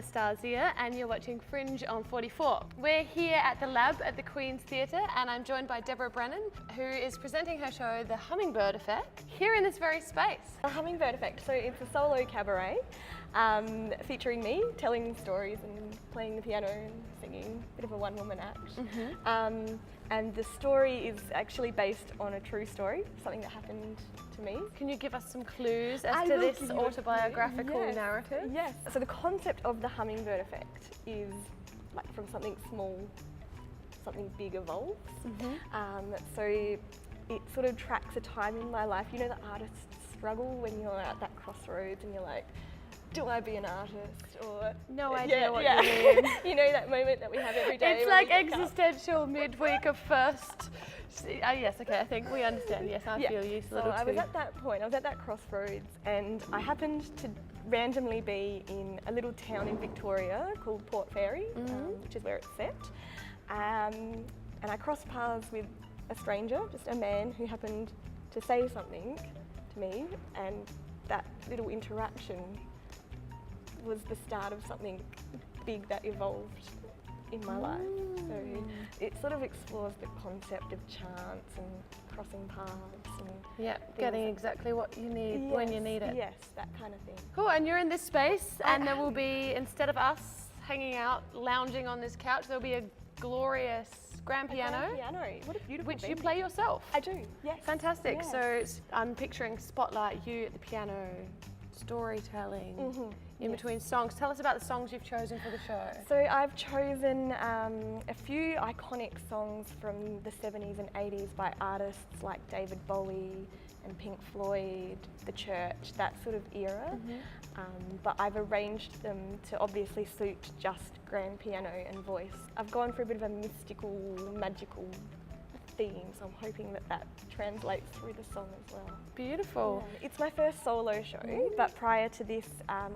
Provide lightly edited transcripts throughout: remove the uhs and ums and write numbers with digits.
Anastasia and you're watching Fringe on 44. We're here at the Lab at the Queen's Theatre and I'm joined by Deborah Brennan, who is presenting her show The Hummingbird Effect here in this very space. The Hummingbird Effect, so it's a solo cabaret featuring me telling stories and playing the piano and singing, a bit of a one-woman act. And the story is actually based on a true story, something that happened to me. Can you give us some clues as to this autobiographical narrative? Yes. So the concept of the hummingbird effect is like from something small, something big evolves. So it sort of tracks a time in my life. You know, the artist's struggle when you're at that crossroads and you're like, do I be an artist or no idea what you mean? You know that moment that we have every day. It's like existential midweek of first. Yes, okay, I think we understand. Yes, I feel you. So I was at that point. I was at that crossroads, and I happened to randomly be in a little town in Victoria called Port Fairy, which is where it's set. And I crossed paths with a stranger, just a man who happened to say something to me, and that little interaction was the start of something big that evolved in my life. So it sort of explores the concept of chance and crossing paths and getting exactly what you need when you need it. Yes, that kind of thing. Cool, and you're in this space and there will be, instead of us hanging out, lounging on this couch, there'll be a glorious grand piano. What a beautiful Which venue. you play yourself. I do, yes. Fantastic. Yes. So I'm picturing spotlight, you at the piano, storytelling, in between songs. Tell us about the songs you've chosen for the show. So I've chosen a few iconic songs from the 70s and 80s by artists like David Bowie and Pink Floyd, The Church, that sort of era. But I've arranged them to obviously suit just grand piano and voice. I've gone for a bit of a mystical, magical theme, so I'm hoping that that translates through the song as well. Beautiful. Yeah. It's my first solo show, but prior to this,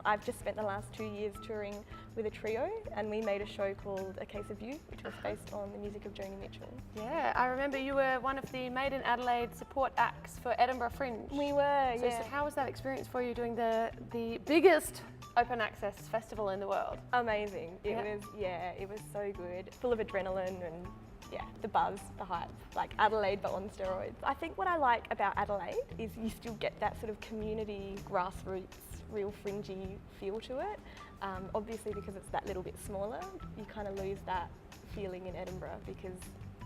I've just spent the last 2 years touring with a trio, and we made a show called A Case of You, which was based on the music of Joni Mitchell. Yeah, I remember you were one of the Made in Adelaide support acts for Edinborough Fringe. We were, so how was that experience for you doing the biggest open access festival in the world? Amazing. It was so good. Full of adrenaline and the buzz, the hype, like Adelaide but on steroids. I think what I like about Adelaide is you still get that sort of community, grassroots, real fringy feel to it. Obviously because it's that little bit smaller, you kind of lose that feeling in Edinburgh because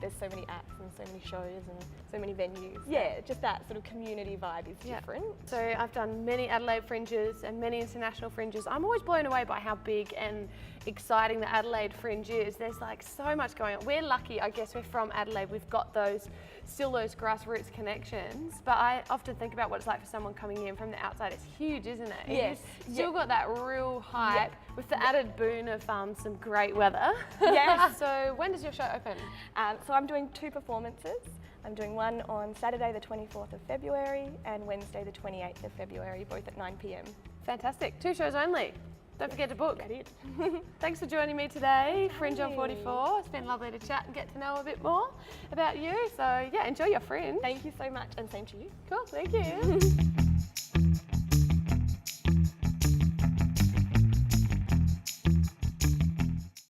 there's so many acts and so many shows and so many venues. Yeah, just that sort of community vibe is different. So I've done many Adelaide Fringes and many international Fringes. I'm always blown away by how big and exciting the Adelaide Fringe is. There's like so much going on. We're lucky, I guess we're from Adelaide. We've got still those grassroots connections. But I often think about what it's like for someone coming in from the outside. It's huge, isn't it? Yes. You've still got that real hype with the added boon of some great weather. Yes. So when does your show open? So I'm doing 2 performances. I'm doing one on Saturday the 24th of February and Wednesday the 28th of February, both at 9 p.m. Fantastic. 2 shows only. Don't forget to book. That it. Thanks for joining me today, Fringe on 44. It's been lovely to chat and get to know a bit more about you. So yeah, enjoy your Fringe. Thank you so much, and same to you. Cool, thank you.